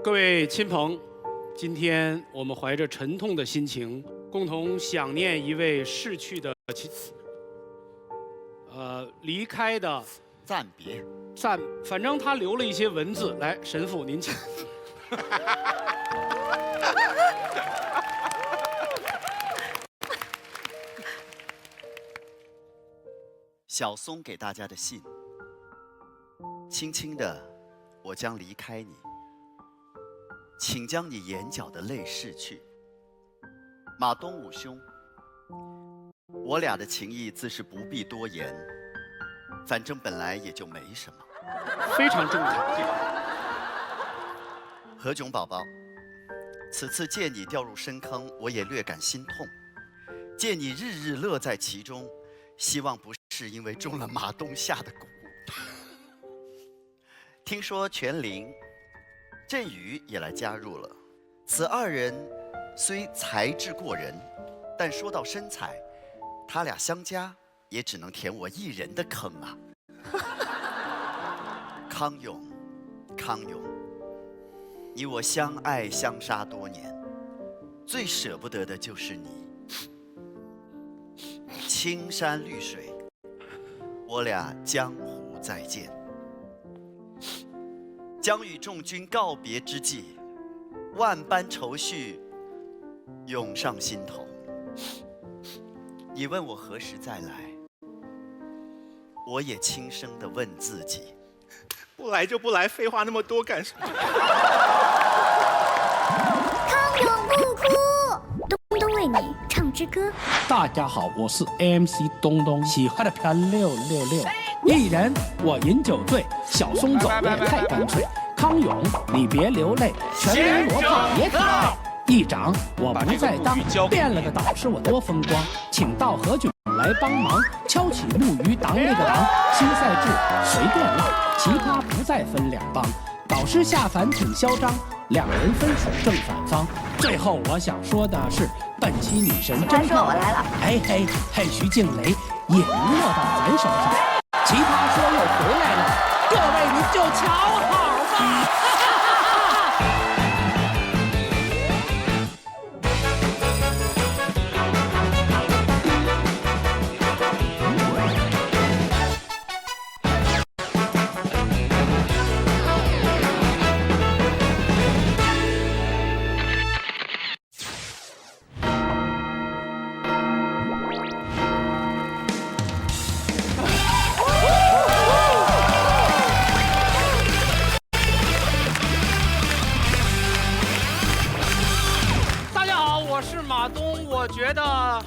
各位亲朋，今天我们怀着沉痛的心情，共同想念一位逝去的离开的暂别。反正他留了一些文字。来，神父您请。小松给大家的信：轻轻的，我将离开你，请将你眼角的泪拭去。马东武兄，我俩的情谊自是不必多言，反正本来也就没什么。非常中肯。何炅宝宝，此次见你掉入深坑，我也略感心痛。见你日日乐在其中，希望不是因为中了马东下的蛊。听说全林、振宇也来加入了，此二人虽才智过人，但说到身材，他俩相加也只能填我一人的坑啊。康永，你我相爱相杀多年，最舍不得的就是你。青山绿水，我俩江湖再见。将与众军告别之际，万般愁绪涌上心头。你问我何时再来，我也轻声地问自己：不来就不来，废话那么多干什么？康永不哭，东东为你唱支歌。大家好，我是 MC 东东，喜欢的飘666。艺人我饮酒醉，小松走也太干脆。康永你别流泪，全民罗胖别可爱。议长我不再当，变了个导师我多风光，请到何炅来帮忙，敲起木鱼档那个档。新赛制随便浪，奇葩不再分两帮。导师下凡挺嚣张，两人分属正反方。最后我想说的是，本期女神真漂亮。我来了，嘿嘿嘿，徐静蕾也落到咱手上。奇葩说又回来了，各位您就瞧好吧。我觉得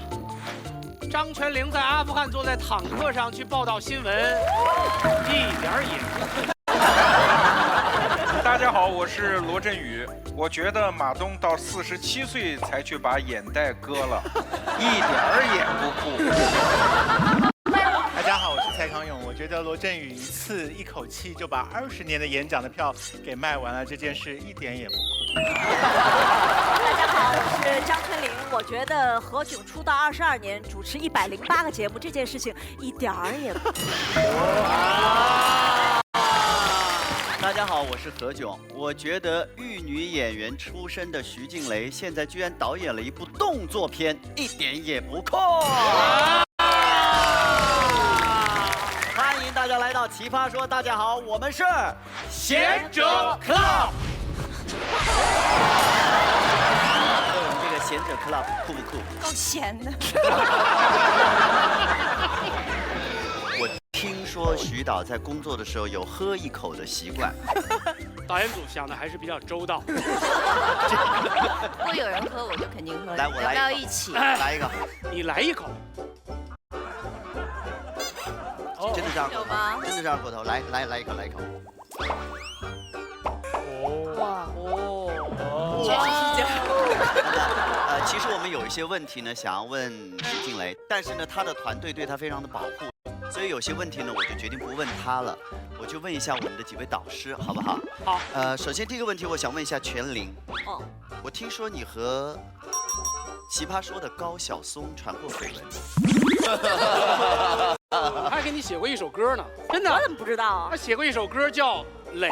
张泉灵在阿富汗坐在坦克上去报道新闻，一点儿也不困难。大家好，我是罗振宇。我觉得马东到47岁才去把眼袋割了，一点儿也不酷。大家好，我是蔡康永。我觉得罗振宇一口气就把20年的演讲的票给卖完了，这件事一点也不酷。大家好，我是张泉灵。我觉得何炅出道22年，主持108个节目，这件事情一点儿也不酷。大家好，我是何炅。我觉得玉女演员出身的徐静蕾，现在居然导演了一部动作片，一点也不酷。欢迎大家来到奇葩说，大家好，我们是贤者 Club。我们这个贤者 Club 酷不酷？够闲的。我听说徐导在工作的时候有喝一口的习惯。导演组想的还是比较周到。如果有人喝，我就肯定喝。来，我来，要不要一起？来一个，你来一口。真的这样有吗？真的这样口头，来一口。确实是这样。其实我们有一些问题呢，想要问徐静蕾，但是呢，她的团队对她非常的保护，所以有些问题呢，我就决定不问她了，我就问一下我们的几位导师，好不好？好。首先第一个问题，我想问一下全林。哦。我听说你和奇葩说的高晓松传过绯闻。他还给你写过一首歌呢，真的。我怎么不知道啊？他写过一首歌叫《磊》。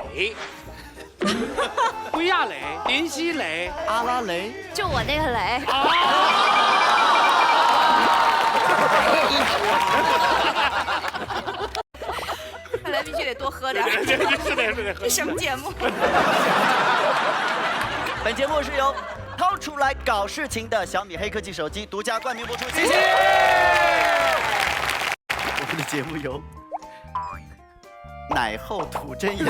归亚蕾、林熙蕾、阿拉蕾，就我那个雷。看来必须得多喝点。是的，这什么节目？本节目是由掏出来搞事情的小米黑科技手机独家冠名播出，谢谢。我们的节目由奶后吐真言，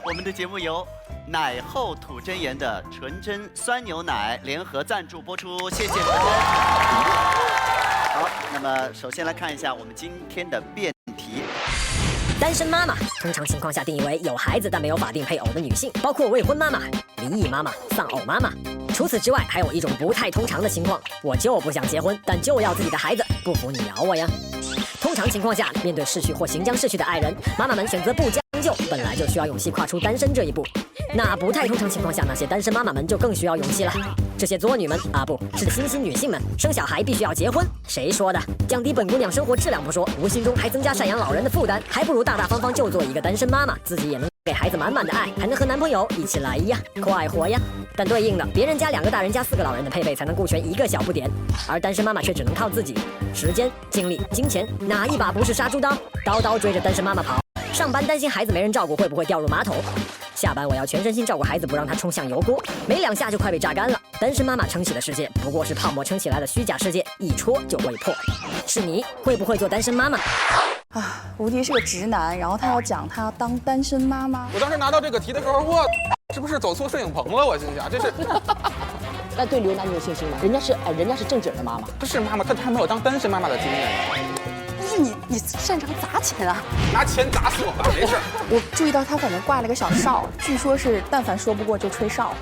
我们的节目由奶后吐真言的纯真酸牛奶联合赞助播出，谢谢。好，那么首先来看一下我们今天的辩题。单身妈妈通常情况下定义为有孩子但没有法定配偶的女性，包括未婚妈妈、离异妈妈、丧偶妈妈。除此之外，还有一种不太通常的情况，我就不想结婚，但就要自己的孩子，不服你咬我呀。通常情况下，面对逝去或行将逝去的爱人，妈妈们选择不将就，本来就需要勇气跨出单身这一步。那不太通常情况下，那些单身妈妈们就更需要勇气了。这些作女们啊，不是新兴女性们，生小孩必须要结婚，谁说的？降低本姑娘生活质量不说，无形中还增加赡养老人的负担，还不如大大方方就做一个单身妈妈，自己也能给孩子满满的爱，还能和男朋友一起来呀，快活呀！但对应的，别人家2个大人加4个老人的配备才能顾全1个小不点，而单身妈妈却只能靠自己，时间、精力、金钱，哪一把不是杀猪刀？刀刀追着单身妈妈跑。上班担心孩子没人照顾会不会掉入马桶，下班我要全身心照顾孩子，不让他冲向油锅，没2下就快被榨干了。单身妈妈撑起的世界不过是泡沫撑起来的虚假世界，一戳就会破。是你会不会做单身妈妈？啊，吴迪是个直男，然后他要讲他要当单身妈妈。我当时拿到这个题的时候，我是不是走错摄影棚了？我心想这是。那对刘楠你有信心吗？人家是正经的妈妈，不是妈妈，她还没有当单身妈妈的经验。但是你擅长砸钱啊，拿钱砸死我吧，没事。我注意到他反正挂了个小哨，据说是但凡说不过就吹哨。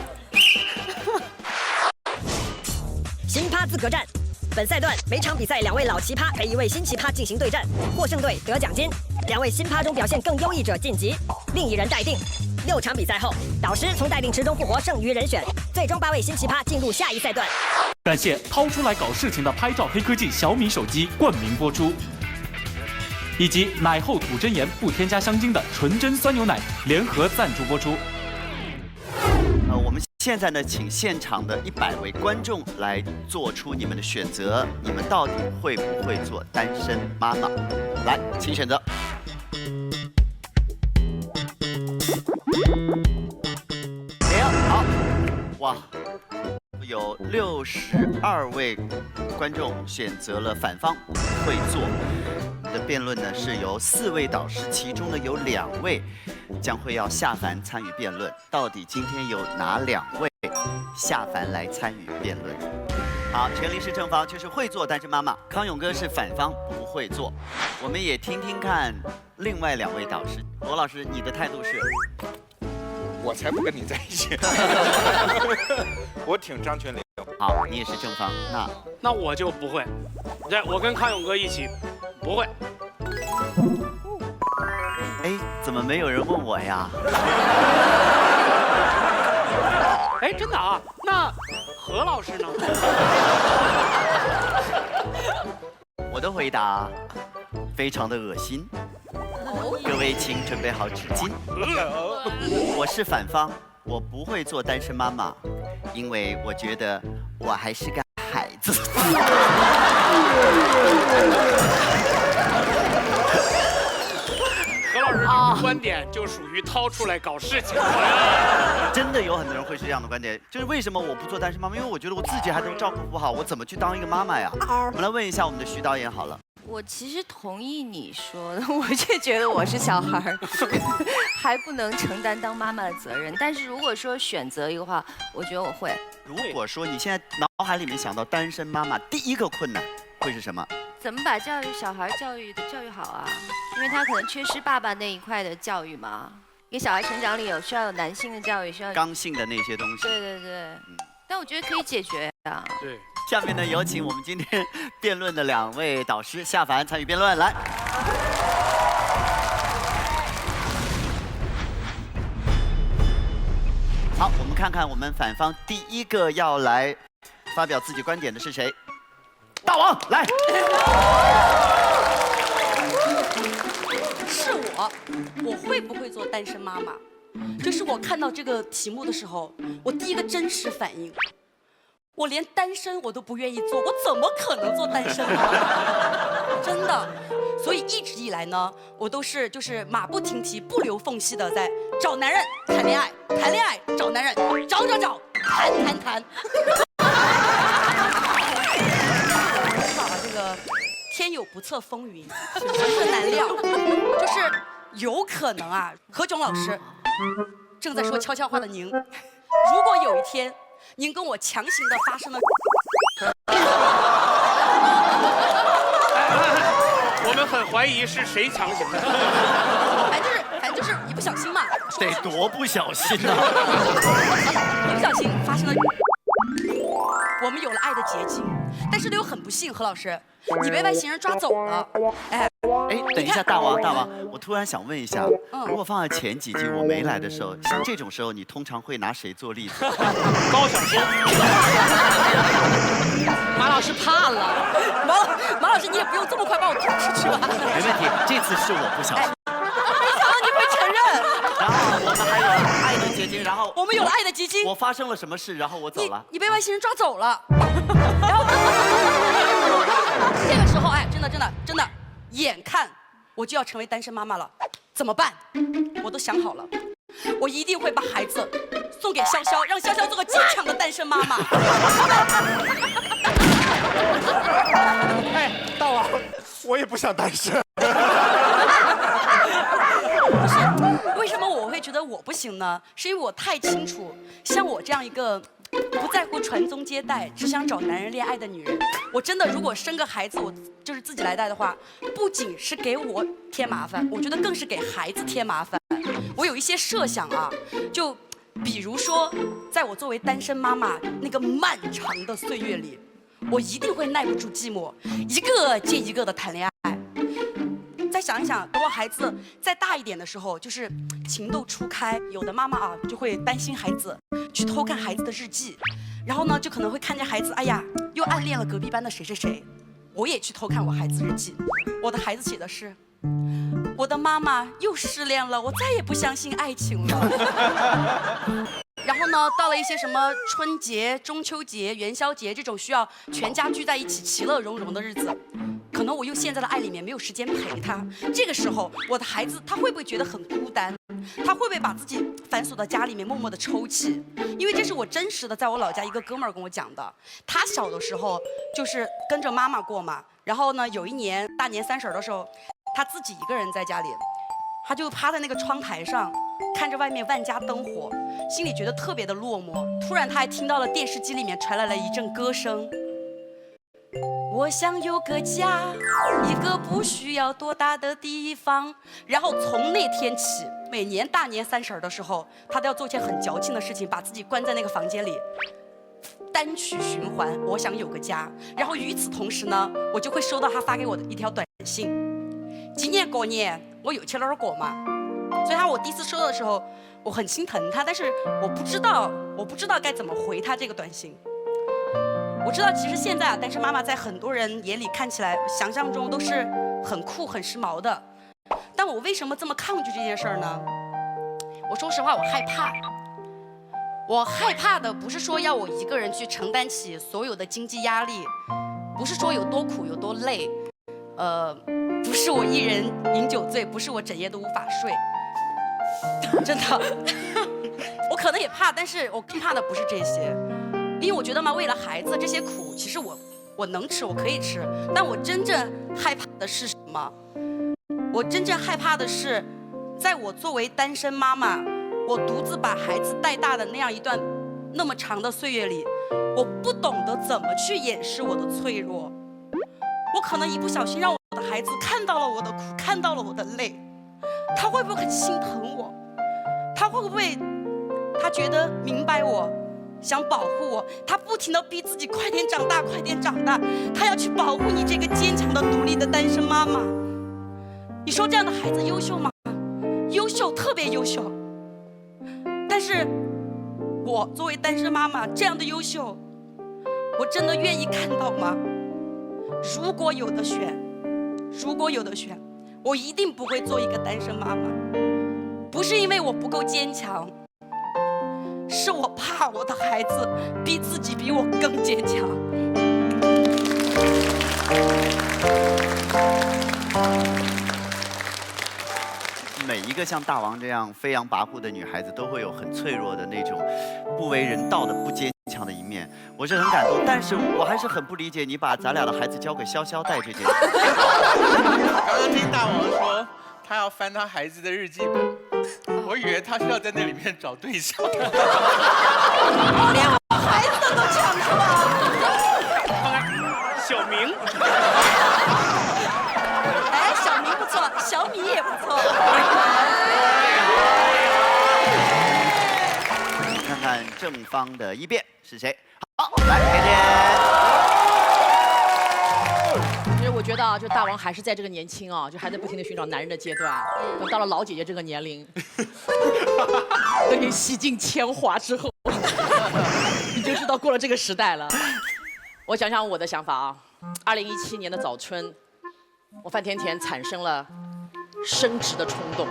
新趴资格战，本赛段每场比赛2位老奇葩陪1位新奇葩进行对战，获胜队得奖金，2位新趴中表现更优异者晋级，另一人待定。6场比赛后，导师从待定池中复活剩余人选，最终8位新奇葩进入下一赛段。感谢掏出来搞事情的拍照黑科技小米手机冠名播出，以及奶后吐真言不添加香精的纯真酸牛奶联合赞助播出。我们现在呢，请现场的100位观众来做出你们的选择，你们到底会不会做单身妈妈？来，请选择。好，哇，有62位观众选择了反方，会做。的辩论呢是由4位导师，其中呢有2位将会要下凡参与辩论。到底今天有哪2位下凡来参与辩论？好，全力是正方，就是会做单身妈妈。康永哥是反方，不会做。我们也听听看另外2位导师。罗老师，你的态度是？我才不跟你在一起。我挺张泉灵。好，你也是正方，那我就不会。对，我跟康永哥一起，不会。哎，怎么没有人问我呀？哎，真的啊？那何老师呢？我的回答非常的恶心。各位请准备好纸巾。我是反方，我不会做单身妈妈，因为我觉得我还是个孩子。何老师的观点就属于掏出来搞事情。真的有很多人会是这样的观点，就是为什么我不做单身妈妈？因为我觉得我自己还能照顾不好，我怎么去当一个妈妈呀？我们来问一下我们的徐导演好了。我其实同意你说的，我就觉得我是小孩，还不能承担当妈妈的责任。但是如果说选择一个话，我觉得我会。如果说你现在脑海里面想到单身妈妈，第一个困难会是什么？怎么把教育小孩教育好啊？因为他可能缺失爸爸那一块的教育嘛。一个小孩成长里需要有男性的教育，需要刚性的那些东西。对对对，但我觉得可以解决呀。对。下面呢，有请我们今天辩论的2位导师下凡参与辩论，来。好，我们看看我们反方第一个要来发表自己观点的是谁？大王来。是是我会不会做单身妈妈？这是我看到这个题目的时候，我第一个真实反应。我连单身我都不愿意做，我怎么可能做单身妈妈？真的。所以一直以来呢，我都是就是马不停蹄、不留缝隙的在找男人谈恋爱，谈恋爱找男人，找，谈。这个天有不测风云，人很难料，就是有可能啊。何炅老师正在说悄悄话的您，如果有一天您跟我强行的发生了。我们很怀疑是谁强行的。反正就是一不小心嘛。得多不小心啊！一不小心发生了，我们有了爱的结晶，但是又很不幸，何老师，你被外星人抓走了。哎，等一下，大王，我突然想问一下，如果放在前几集我没来的时候，像这种时候，你通常会拿谁做例子？高晓松。马老师怕了，马老师，你也不用这么快把我推出去吧。没问题，这次是我不小心。没想到你会承认。然后我们还有爱的结晶，然后我们有了爱的结晶。我发生了什么事？然后我走了。你被外星人抓走了。然后这个时候，哎，真的，眼看我就要成为单身妈妈了，怎么办？我都想好了，我一定会把孩子送给潇潇，让潇潇做个坚强的单身妈妈。哎，大王，我也不想单身。不是，为什么我会觉得我不行呢？是因为我太清楚，像我这样一个不在乎传宗接代，只想找男人恋爱的女人，我真的如果生个孩子，我就是自己来带的话，不仅是给我添麻烦，我觉得更是给孩子添麻烦。我有一些设想啊，就比如说，在我作为单身妈妈那个漫长的岁月里，我一定会耐不住寂寞，一个接一个的谈恋爱。再想一想，等我孩子再大一点的时候，就是情窦初开，有的妈妈啊就会担心孩子，去偷看孩子的日记，然后呢就可能会看见孩子，哎呀，又暗恋了隔壁班的谁谁谁，我也去偷看我孩子日记，我的孩子写的是，我的妈妈又失恋了，我再也不相信爱情了。然后呢，到了一些什么春节、中秋节、元宵节这种需要全家聚在一起、其乐融融的日子，可能我又陷在了爱里面，没有时间陪他。这个时候，我的孩子他会不会觉得很孤单？他会不会把自己反锁到家里面，默默的抽泣？因为这是我真实的，在我老家一个哥们儿跟我讲的。他小的时候就是跟着妈妈过嘛，然后呢，有一年大年30的时候，他自己一个人在家里，他就趴在那个窗台上。看着外面万家灯火，心里觉得特别的落寞。突然，他还听到了电视机里面传来了一阵歌声。我想有个家，一个不需要多大的地方。然后从那天起，每年大年30的时候，他都要做一件很矫情的事情，把自己关在那个房间里，单曲循环。我想有个家。然后与此同时呢，我就会收到他发给我的一条短信：今年过年我有去哪儿过吗？所以我第一次收到的时候，我很心疼他，但是我不知道该怎么回他这个短信。我知道其实现在单身妈妈在很多人眼里看起来，想象中都是很酷很时髦的，但我为什么这么抗拒这件事儿呢？我说实话，我害怕。我害怕的不是说要我一个人去承担起所有的经济压力，不是说有多苦有多累，不是我一人饮酒醉，不是我整夜都无法睡。真的，我可能也怕，但是我更怕的不是这些，因为我觉得嘛，为了孩子这些苦，其实我能吃，我可以吃，但我真正害怕的是什么？我真正害怕的是，在我作为单身妈妈，我独自把孩子带大的那样一段那么长的岁月里，我不懂得怎么去掩饰我的脆弱，我可能一不小心让我的孩子看到了我的苦，看到了我的累。他会不会很心疼我？他会不会他觉得明白我，想保护我？他不停地逼自己快点长大，快点长大，他要去保护你这个坚强的独立的单身妈妈。你说这样的孩子优秀吗？优秀，特别优秀。但是我作为单身妈妈这样的优秀，我真的愿意看到吗？如果有的选，我一定不会做一个单身妈妈。不是因为我不够坚强，是我怕我的孩子比自己比我更坚强。每一个像大王这样飞扬跋扈的女孩子，都会有很脆弱的那种不为人道的不坚强的一面。我是很感动，但是我还是很不理解你把咱俩的孩子交给潇潇带这件事。刚刚听大王说他要翻他孩子的日记本，我以为他是要在那里面找对象。连我孩子都抢是吧？小明。哎，小明不错，小米也不错。看看正方的一辩是谁？好，来甜甜。其实我觉得啊，就大王还是在这个年轻啊，就还在不停的寻找男人的阶段。等到了老姐姐这个年龄，等你洗尽铅华之后，你就知道过了这个时代了。我想想我的想法啊，2017年的早春，我范甜甜产生了升职的冲动。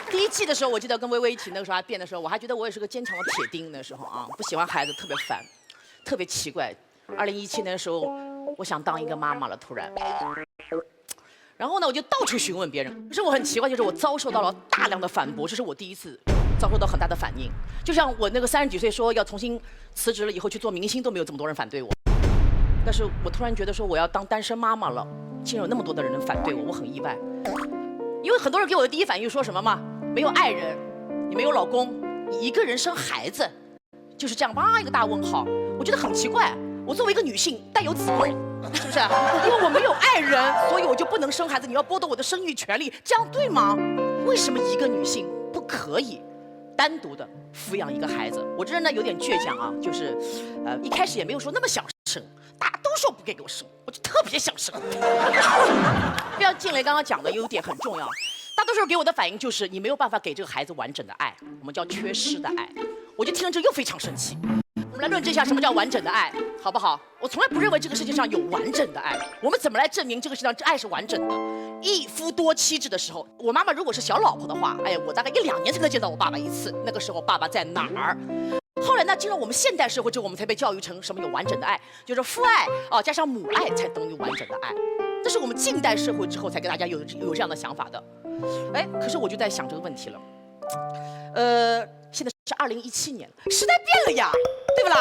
第一季的时候，我记得跟薇薇一起那个时候还变的时候，我还觉得我也是个坚强的铁钉。那时候啊，不喜欢孩子，特别烦，特别奇怪。2017年的时候，我想当一个妈妈了，突然。然后呢，我就到处询问别人。可是我很奇怪，就是我遭受到了大量的反驳，这是我第一次遭受到很大的反应。就像我那个30几岁说要重新辞职了以后去做明星，都没有这么多人反对我。但是我突然觉得说我要当单身妈妈了，竟然有那么多的人反对我，我很意外。因为很多人给我的第一反应说什么嘛，没有爱人，你没有老公，你一个人生孩子，就是这样吧，一个大问号。我觉得很奇怪，我作为一个女性带有子宫，是不是？因为我没有爱人，所以我就不能生孩子，你要剥夺我的生育权利，这样对吗？为什么一个女性不可以单独的抚养一个孩子？我这人呢有点倔强啊，就是一开始也没有说那么想生，大家都说不给我生，我就特别想生。不要静蕾刚刚讲的有一点很重要，大多数人给我的反应就是你没有办法给这个孩子完整的爱，我们叫缺失的爱。我就听了这又非常生气。我们来论证一下什么叫完整的爱，好不好？我从来不认为这个世界上有完整的爱。我们怎么来证明这个世界上这爱是完整的？一夫多妻制的时候，我妈妈如果是小老婆的话，哎呀，我大概1、2年才能见到我爸爸一次。那个时候爸爸在哪儿？后来呢，进入我们现代社会之后，我们才被教育成什么有完整的爱，就是父爱啊加上母爱才等于完整的爱。这是我们近代社会之后才给大家有这样的想法的。哎，可是我就在想这个问题了。现在是2017年了，时代变了呀，对不啦？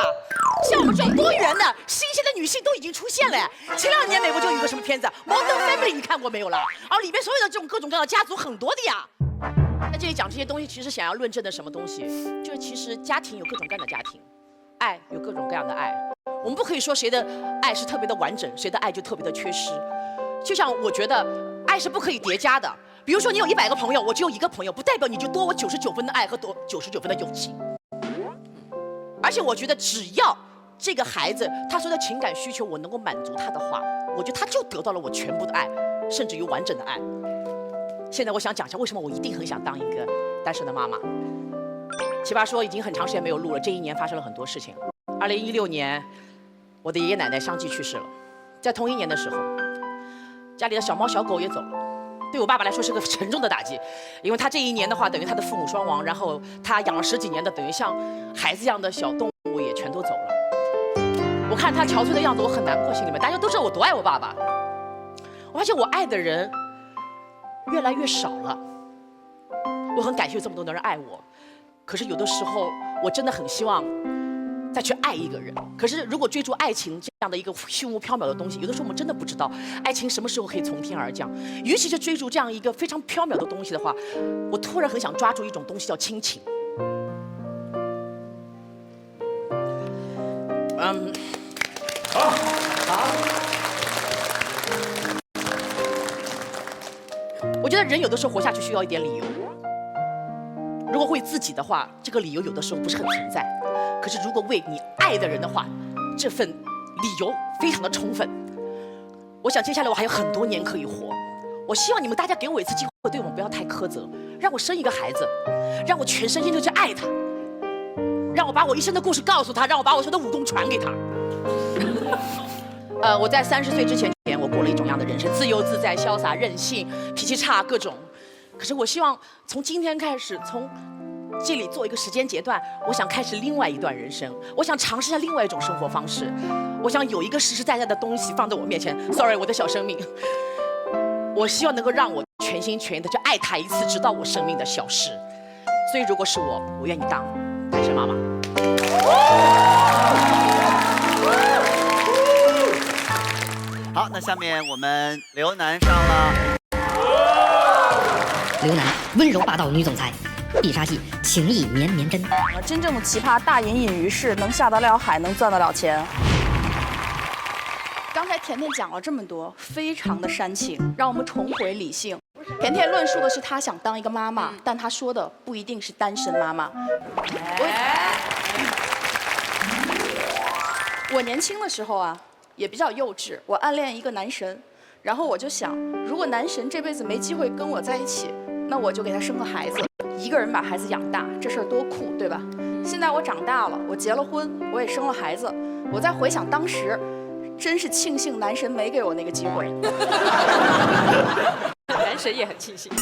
像我们这种多元的、新鲜的女性都已经出现了。前2年美国就有个什么片子《Modern Family》，你看过没有啦？而里面所有的这种各种各样的家族很多的呀。在这里讲这些东西，其实想要论证的什么东西？就是其实家庭有各种各样的家庭，爱有各种各样的爱。我们不可以说谁的爱是特别的完整，谁的爱就特别的缺失。就像我觉得爱是不可以叠加的。比如说你有100个朋友，我只有1个朋友，不代表你就多我99分的爱和多99分的友情。而且我觉得只要这个孩子他说的情感需求我能够满足他的话，我觉得他就得到了我全部的爱，甚至于完整的爱。现在我想讲一下为什么我一定很想当一个单身的妈妈。奇葩说已经很长时间没有录了，这1年发生了很多事情。2016年，我的爷爷奶奶相继去世了，在同1年的时候，家里的小猫小狗也走了。对我爸爸来说是个沉重的打击，因为他这1年的话，等于他的父母双亡，然后他养了10几年的，等于像孩子一样的小动物也全都走了。我看他憔悴的样子，我很难过，心里面大家都知道我多爱我爸爸。我发现我爱的人越来越少了。我很感谢有这么多的人爱我，可是有的时候我真的很希望再去爱一个人。可是如果追逐爱情这样的一个虚无缥缈的东西，有的时候我们真的不知道爱情什么时候可以从天而降。尤其是追逐这样一个非常缥缈的东西的话，我突然很想抓住一种东西叫亲情。我觉得人有的时候活下去需要一点理由。如果为自己的话，这个理由有的时候不是很存在。可是如果为你爱的人的话，这份理由非常的充分。我想接下来我还有很多年可以活，我希望你们大家给我一次机会，对我们不要太苛责，让我生一个孩子，让我全身心的去爱他，让让我把我一生的故事告诉他，让我把我所有的武功传给他。我在30岁之前，我过了一种样的人生，自由自在、潇洒、任性，脾气差各种。可是我希望从今天开始，从这里做一个时间阶段，我想开始另外一段人生，我想尝试一下另外一种生活方式，我想有一个实实在在的东西放在我面前。Sorry， 我的小生命，我希望能够让我全心全意的去爱他一次，直到我生命的消失。所以如果是我愿意当单身妈妈。好，那下面我们刘楠上了。刘楠，温柔霸道女总裁，必杀技情意绵绵针。真正的奇葩大隐隐于市，能下得了海，能赚得了钱。刚才甜甜讲了这么多，非常的煽情，让我们重回理性。甜甜论述的是她想当一个妈妈，但她说的不一定是单身妈妈。我年轻的时候啊，也比较幼稚，我暗恋一个男神，然后我就想，如果男神这辈子没机会跟我在一起，那我就给他生个孩子，一个人把孩子养大，这事儿多酷，对吧？现在我长大了，我结了婚，我也生了孩子，我再回想当时，真是庆幸男神没给我那个机会。男神也很庆幸。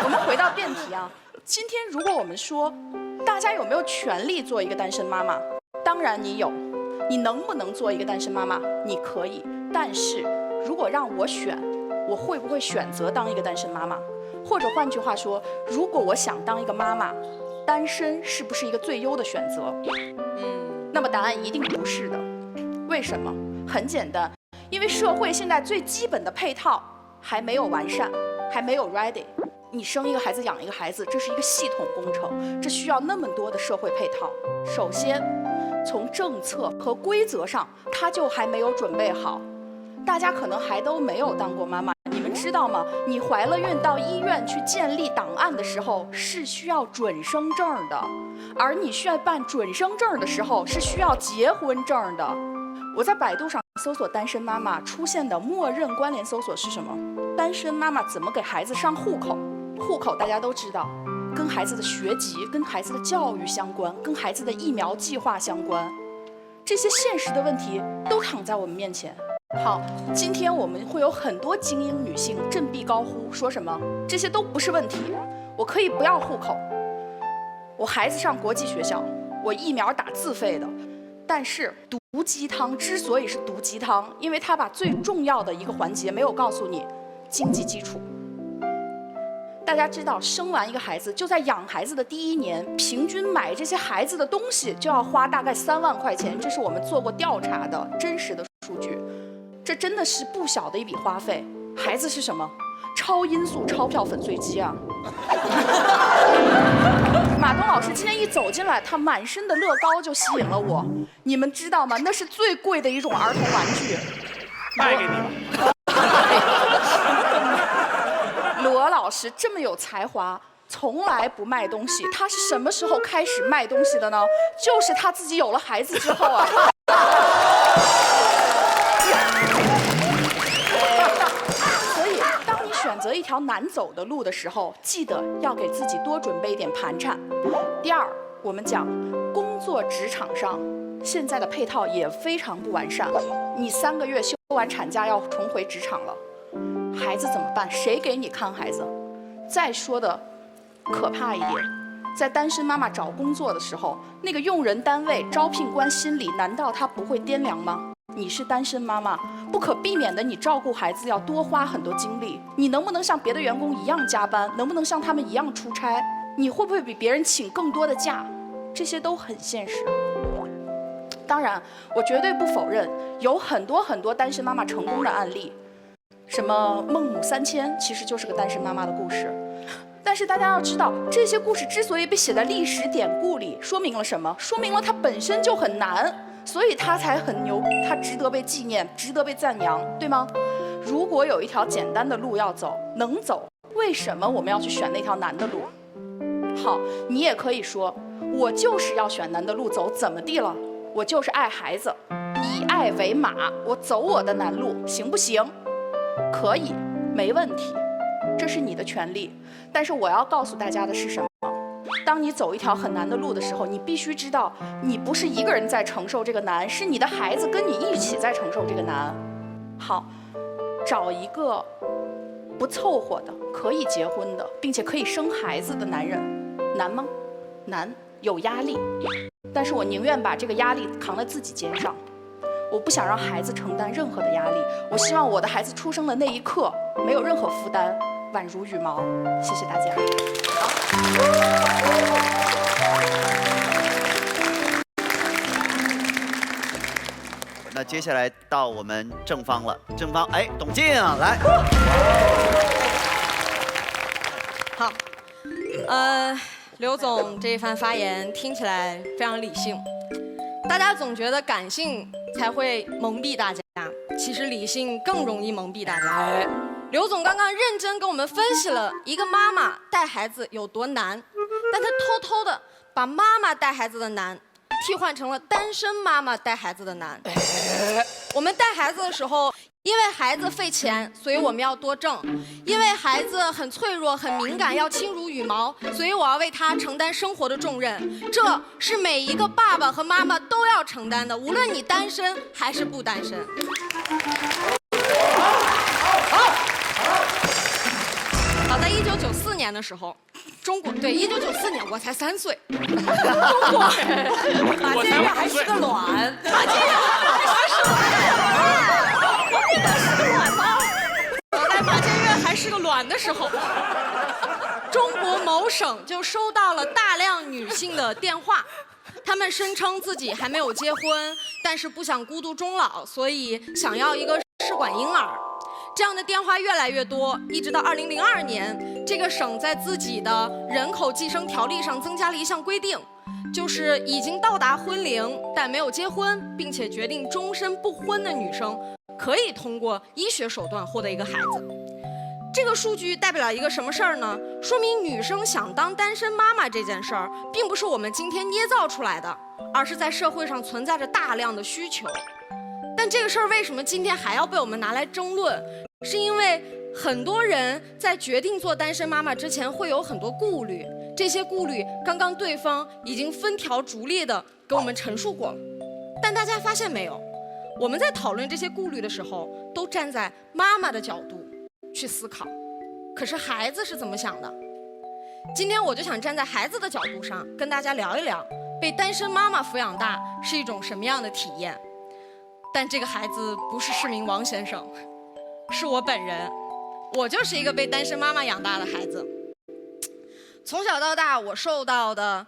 我们回到辩题啊，今天如果我们说，大家有没有权利做一个单身妈妈？当然你有。你能不能做一个单身妈妈？你可以。但是如果让我选，我会不会选择当一个单身妈妈？或者换句话说，如果我想当一个妈妈，单身是不是一个最优的选择？那么答案一定不是的。为什么？很简单，因为社会现在最基本的配套还没有完善，还没有 ready。你生一个孩子养一个孩子，这是一个系统工程，这需要那么多的社会配套。首先从政策和规则上，它就还没有准备好。大家可能还都没有当过妈妈，你们知道吗？你怀了孕到医院去建立档案的时候是需要准生证的，而你需要办准生证的时候是需要结婚证的。我在百度上搜索单身妈妈，出现的默认关联搜索是什么？单身妈妈怎么给孩子上户口？户口大家都知道，跟孩子的学籍、跟孩子的教育相关，跟孩子的疫苗计划相关，这些现实的问题都躺在我们面前。好，今天我们会有很多精英女性振臂高呼，说什么这些都不是问题，我可以不要户口，我孩子上国际学校，我疫苗打自费的。但是毒鸡汤之所以是毒鸡汤，因为它把最重要的一个环节没有告诉你，经济基础。大家知道，生完一个孩子，就在养孩子的第1年，平均买这些孩子的东西就要花大概3万块钱，这是我们做过调查的真实的数据。这真的是不小的一笔花费。孩子是什么？超音速钞票粉碎机啊！马东老师今天一走进来，他满身的乐高就吸引了我。你们知道吗？那是最贵的一种儿童玩具。卖给你吧。罗老师这么有才华，从来不卖东西。他是什么时候开始卖东西的呢？就是他自己有了孩子之后啊。所以，当你选择一条难走的路的时候，记得要给自己多准备一点盘缠。第二，我们讲工作职场上现在的配套也非常不完善。你3个月休完产假要重回职场了。孩子怎么办？谁给你看孩子？再说的可怕一点，在单身妈妈找工作的时候，那个用人单位招聘官心里难道他不会掂量吗？你是单身妈妈，不可避免的你照顾孩子要多花很多精力。你能不能像别的员工一样加班？能不能像他们一样出差？你会不会比别人请更多的假？这些都很现实。当然，我绝对不否认有很多单身妈妈成功的案例。什么孟母3000其实就是个单身妈妈的故事，但是大家要知道，这些故事之所以被写在历史典故里，说明了什么？说明了它本身就很难，所以它才很牛，它值得被纪念，值得被赞扬，对吗？如果有一条简单的路要走，能走，为什么我们要去选那条难的路？好，你也可以说，我就是要选难的路走，怎么地了？我就是爱孩子，以爱为马，我走我的难路，行不行？可以，没问题，这是你的权利。但是我要告诉大家的是什么？当你走一条很难的路的时候，你必须知道，你不是一个人在承受这个难，是你的孩子跟你一起在承受这个难。好，找一个不凑合的、可以结婚的，并且可以生孩子的男人，难吗？难，有压力。但是我宁愿把这个压力扛在自己肩上，我不想让孩子承担任何的压力。我希望我的孩子出生的那一刻没有任何负担，宛如羽毛。谢谢大家。那接下来到我们正方了，正方，哎，董静来。好，刘总这一番发言听起来非常理性，大家总觉得感性才会蒙蔽大家，其实理性更容易蒙蔽大家。刘总刚刚认真跟我们分析了一个妈妈带孩子有多难，但他偷偷的把妈妈带孩子的难替换成了单身妈妈带孩子的难。我们带孩子的时候，因为孩子费钱，所以我们要多挣；因为孩子很脆弱、很敏感，要轻如羽毛，所以我要为他承担生活的重任。这是每一个爸爸和妈妈都要承担的，无论你单身还是不单身。好，在1994年的时候，中国对1994年我才3岁，中国马建岳还是个卵，马建岳还是个卵，我给他是个卵吗？在马建岳还是个卵的时候，中国某省就收到了大量女性的电话，她们声称自己还没有结婚，但是不想孤独终老，所以想要一个试管婴儿。这样的电话越来越多，一直到2002年，这个省在自己的人口计生条例上增加了一项规定，就是已经到达婚龄但没有结婚，并且决定终身不婚的女生，可以通过医学手段获得一个孩子。这个数据代表了一个什么事儿呢？说明女生想当单身妈妈这件事儿，并不是我们今天捏造出来的，而是在社会上存在着大量的需求。但这个事儿为什么今天还要被我们拿来争论？是因为很多人在决定做单身妈妈之前会有很多顾虑，这些顾虑刚刚对方已经分条逐列的给我们陈述过了。但大家发现没有，我们在讨论这些顾虑的时候，都站在妈妈的角度去思考，可是孩子是怎么想的？今天我就想站在孩子的角度上跟大家聊一聊，被单身妈妈抚养大是一种什么样的体验。但这个孩子不是市民王先生，是我本人，我就是一个被单身妈妈养大的孩子。从小到大，我受到的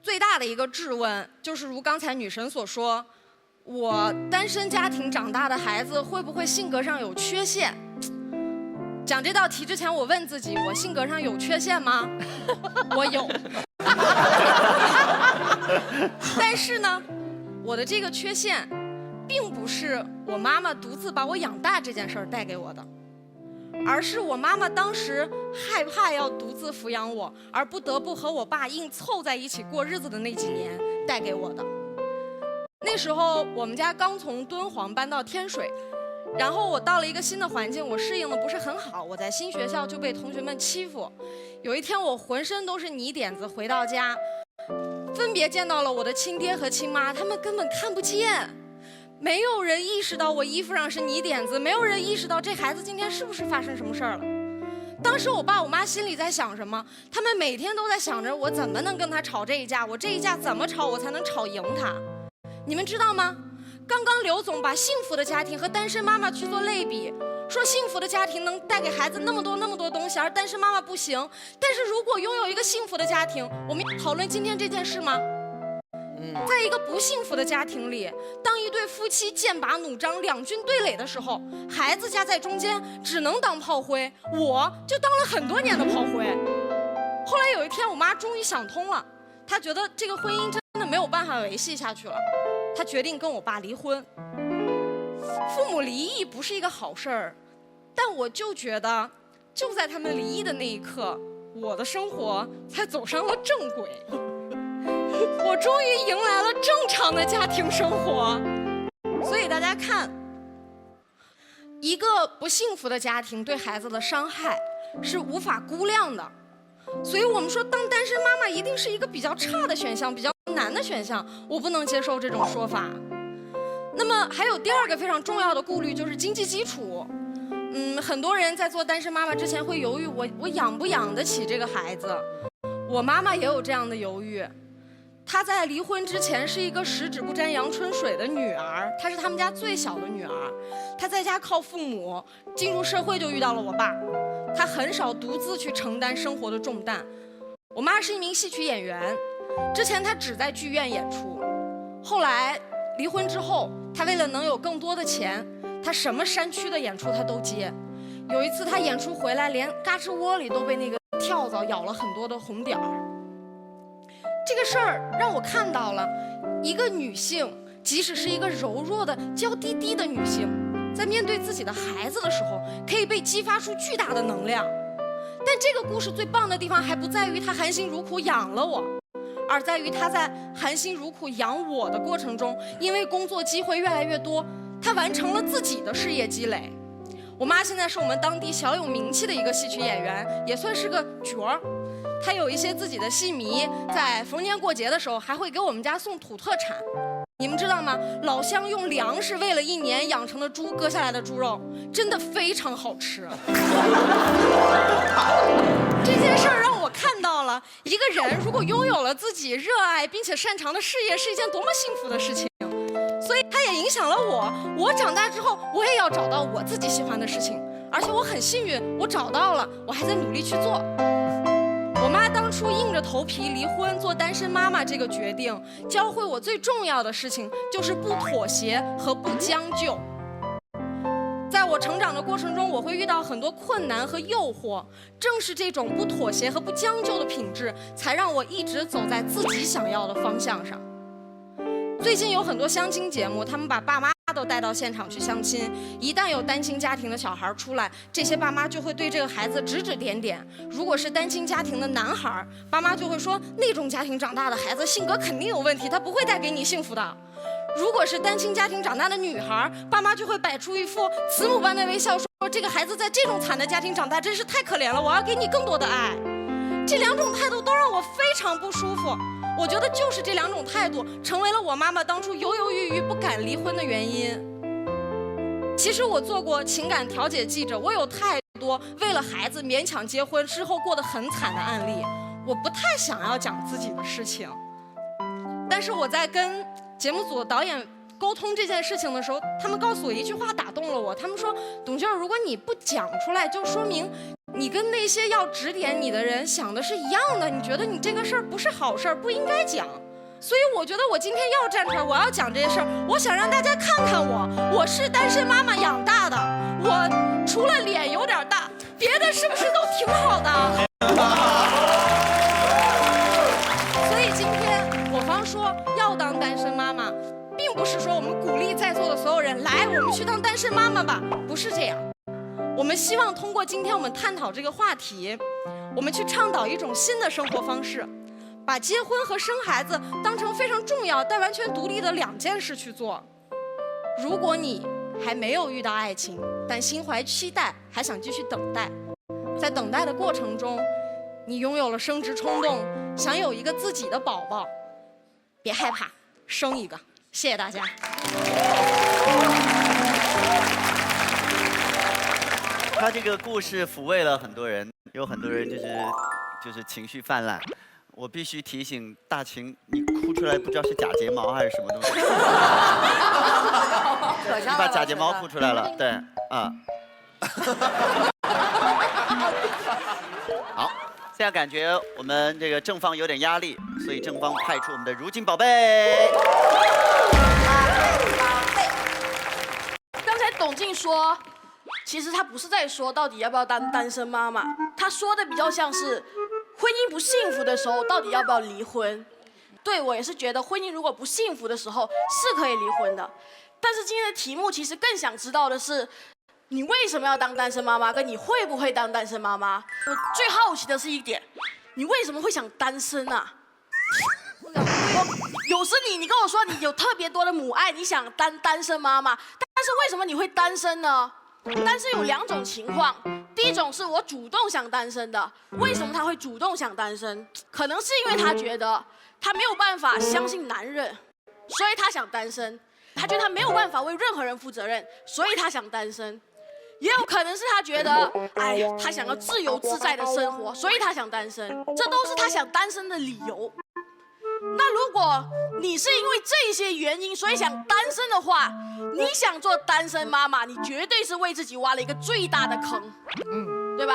最大的一个质问，就是如刚才女神所说，我单身家庭长大的孩子会不会性格上有缺陷？讲这道题之前，我问自己，我性格上有缺陷吗？我有。但是呢，我的这个缺陷并不是我妈妈独自把我养大这件事儿带给我的，而是我妈妈当时害怕要独自抚养我，而不得不和我爸硬凑在一起过日子的那几年带给我的。那时候我们家刚从敦煌搬到天水，然后我到了一个新的环境，我适应的不是很好，我在新学校就被同学们欺负。有一天我浑身都是泥点子回到家，分别见到了我的亲爹和亲妈，他们根本看不见。没有人意识到我衣服上是泥点子，没有人意识到这孩子今天是不是发生什么事儿了。当时我爸我妈心里在想什么？他们每天都在想着我怎么能跟他吵这一架，我这一架怎么吵我才能吵赢他。你们知道吗？刚刚刘总把幸福的家庭和单身妈妈去做类比，说幸福的家庭能带给孩子那么多东西，而单身妈妈不行。但是如果拥有一个幸福的家庭，我们讨论今天这件事吗？在一个不幸福的家庭里，当一对夫妻剑拔弩张、两军对垒的时候，孩子夹在中间，只能当炮灰。我就当了很多年的炮灰。后来有一天，我妈终于想通了，她觉得这个婚姻真的没有办法维系下去了，她决定跟我爸离婚。父母离异不是一个好事儿，但我就觉得，就在他们离异的那一刻，我的生活才走上了正轨。我终于迎来了正常的家庭生活。所以大家看，一个不幸福的家庭对孩子的伤害是无法估量的，所以我们说当单身妈妈一定是一个比较差的选项，比较难的选项，我不能接受这种说法。那么还有第二个非常重要的顾虑就是经济基础。很多人在做单身妈妈之前会犹豫，我养不养得起这个孩子？我妈妈也有这样的犹豫。她在离婚之前是一个十指不沾阳春水的女儿，她是他们家最小的女儿。她在家靠父母，进入社会就遇到了我爸。她很少独自去承担生活的重担。我妈是一名戏曲演员，之前她只在剧院演出，后来离婚之后，她为了能有更多的钱，她什么山区的演出她都接。有一次她演出回来，连嘎吱窝里都被那个跳蚤咬了很多的红点儿。这个事儿让我看到了，一个女性，即使是一个柔弱的、娇滴滴的女性，在面对自己的孩子的时候，可以被激发出巨大的能量。但这个故事最棒的地方，还不在于她含辛茹苦养了我，而在于她在含辛茹苦养我的过程中，因为工作机会越来越多，她完成了自己的事业积累。我妈现在是我们当地小有名气的一个戏曲演员，也算是个角儿。她有一些自己的戏迷，在逢年过节的时候还会给我们家送土特产。你们知道吗？老乡用粮食喂了1年养成的猪割下来的猪肉，真的非常好吃。这件事儿让我看到了，一个人如果拥有了自己热爱并且擅长的事业，是一件多么幸福的事情。所以它也影响了我。我长大之后，我也要找到我自己喜欢的事情，而且我很幸运，我找到了，我还在努力去做。我妈当初硬着头皮离婚做单身妈妈这个决定，教会我最重要的事情就是不妥协和不将就。在我成长的过程中，我会遇到很多困难和诱惑，正是这种不妥协和不将就的品质，才让我一直走在自己想要的方向上。最近有很多相亲节目，他们把爸妈都带到现场去相亲。一旦有单亲家庭的小孩出来，这些爸妈就会对这个孩子指指点点。如果是单亲家庭的男孩，爸妈就会说那种家庭长大的孩子性格肯定有问题，他不会带给你幸福的。如果是单亲家庭长大的女孩，爸妈就会摆出一副慈母般的微笑，说这个孩子在这种惨的家庭长大真是太可怜了，我要给你更多的爱。这两种态度都让我非常不舒服。我觉得就是这两种态度成为了我妈妈当初犹犹豫豫不敢离婚的原因。其实我做过情感调解记者，我有太多为了孩子勉强结婚之后过得很惨的案例，我不太想要讲自己的事情。但是我在跟节目组的导演沟通这件事情的时候，他们告诉我一句话打动了我，他们说董娟，如果你不讲出来，就说明你跟那些要指点你的人想的是一样的，你觉得你这个事儿不是好事儿，不应该讲。所以我觉得我今天要站出来，我要讲这些事儿，我想让大家看看我是单身妈妈养大的，我除了脸有点大，别的是不是都挺好的？所以今天我方说要当单身妈妈，并不是说我们鼓励在座的所有人来，我们去当单身妈妈吧，不是这样。我们希望通过今天我们探讨这个话题，我们去倡导一种新的生活方式，把结婚和生孩子当成非常重要但完全独立的2件事去做。如果你还没有遇到爱情，但心怀期待，还想继续等待，在等待的过程中，你拥有了生殖冲动，想有一个自己的宝宝，别害怕，生一个。谢谢大家。他这个故事抚慰了很多人，有很多人就是情绪泛滥。我必须提醒大秦，你哭出来不知道是假睫毛还是什么东西。你把假睫毛哭出来了，对啊。好，现在感觉我们这个正方有点压力，所以正方派出我们的如今宝贝。刚才董静说，其实他不是在说到底要不要当单身妈妈，他说的比较像是婚姻不幸福的时候到底要不要离婚。对，我也是觉得婚姻如果不幸福的时候是可以离婚的。但是今天的题目其实更想知道的是，你为什么要当单身妈妈，跟你会不会当单身妈妈。我最好奇的是一点，你为什么会想单身啊？有时你跟我说你有特别多的母爱，你想当单身妈妈，但是为什么你会单身呢？但是有2种情况，第一种是我主动想单身的。为什么他会主动想单身？可能是因为他觉得他没有办法相信男人，所以他想单身。他觉得他没有办法为任何人负责任，所以他想单身。也有可能是他觉得，哎呀，他想要自由自在的生活，所以他想单身。这都是他想单身的理由。那如果你是因为这些原因所以想单身的话，你想做单身妈妈，你绝对是为自己挖了一个最大的坑，对吧？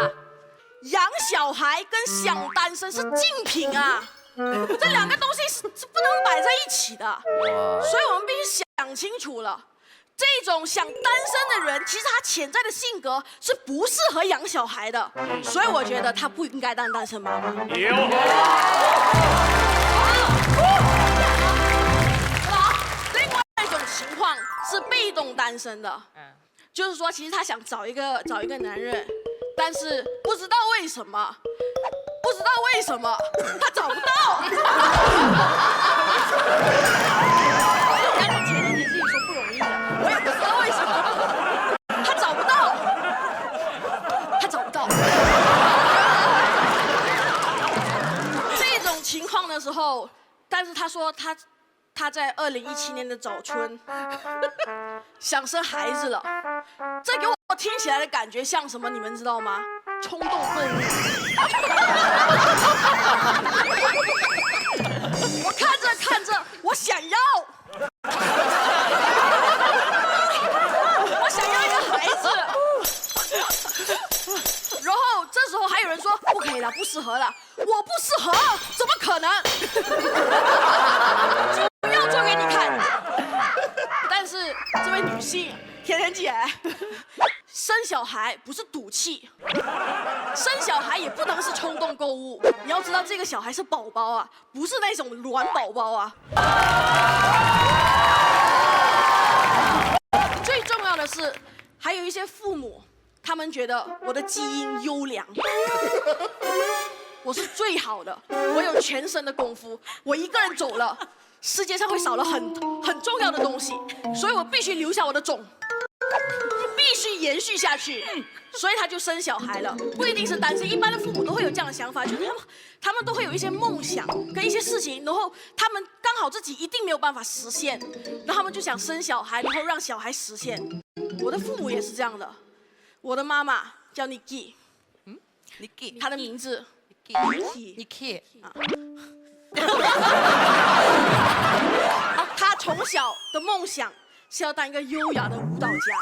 养小孩跟想单身是竞品啊，这2个东西是不能摆在一起的，所以我们必须想清楚了。这种想单身的人，其实他潜在的性格是不适合养小孩的，所以我觉得他不应该当单身妈妈。另外一种情况是被动单身的，就是说，其实他想找一个男人，但是不知道为什么他找不到。刚才前自己说不容易的，我也不知道为什么他找不到。这种情况的时候，但是他说他在2017年的早春想生孩子了，这给我听起来的感觉像什么？你们知道吗？冲动购物。我看着，我想要一个孩子，然后这时候还有人说不可以了，不适合了，我不适合，怎么可能？不要做给你看。但是这位女性，甜甜姐，生小孩不是赌气，生小孩也不能是冲动购物。你要知道，这个小孩是宝宝啊，不是那种卵宝宝啊。最重要的是，还有一些父母，他们觉得我的基因优良，我是最好的，我有全身的功夫，我一个人走了，世界上会少了很重要的东西，所以我必须留下我的种。必须延续下去，所以他就生小孩了，不一定是单身，一般的父母都会有这样的想法，就是他们都会有一些梦想跟一些事情，然后他们刚好自己一定没有办法实现，然后他们就想生小孩，然后让小孩实现。我的父母也是这样的，我的妈妈叫 Niki， 她的名字 Niki， 她从小的梦想是要当一个优雅的舞蹈家，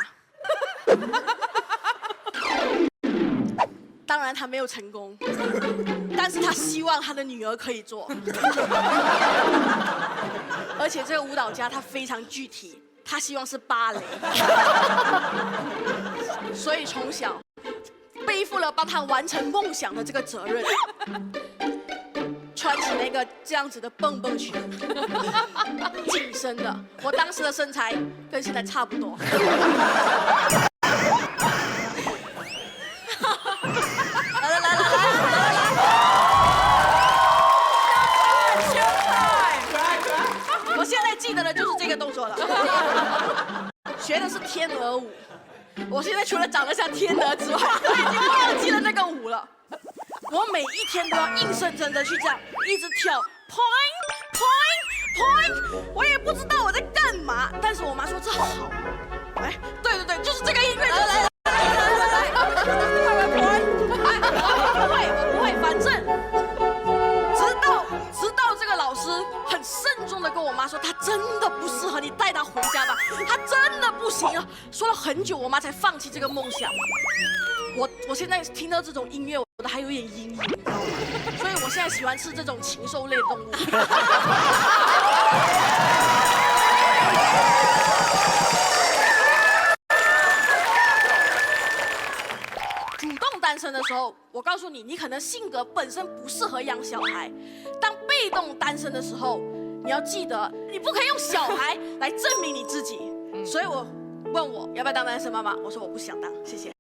当然他没有成功，但是他希望他的女儿可以做，而且这个舞蹈家他非常具体，他希望是芭蕾，所以从小背负了帮他完成梦想的这个责任。穿起那个这样子的蹦蹦裙，紧身的，我当时的身材跟现在差不多。我现在记得的就是这个动作了，学的是天鹅舞。我现在除了长得像天鹅之外，我已经忘记了那个舞了。我每一天都要硬生生的去这样一直跳 point point point， 我也不知道我在干嘛，但是我妈说这好。哎，对，就是这个音乐，来，我不会，反正直到这个老师很慎重的跟我妈说，他真的不适合，你带他回家吧，他真的不行啊。说了很久，我妈才放弃这个梦想。我现在听到这种音乐，我都还有点阴影，你知道吗？所以我现在喜欢吃这种禽兽类动物。主动单身的时候，我告诉你，你可能性格本身不适合养小孩。当被动单身的时候，你要记得，你不可以用小孩来证明你自己。所以我问我要不要当单身妈妈，我说我不想当，谢谢。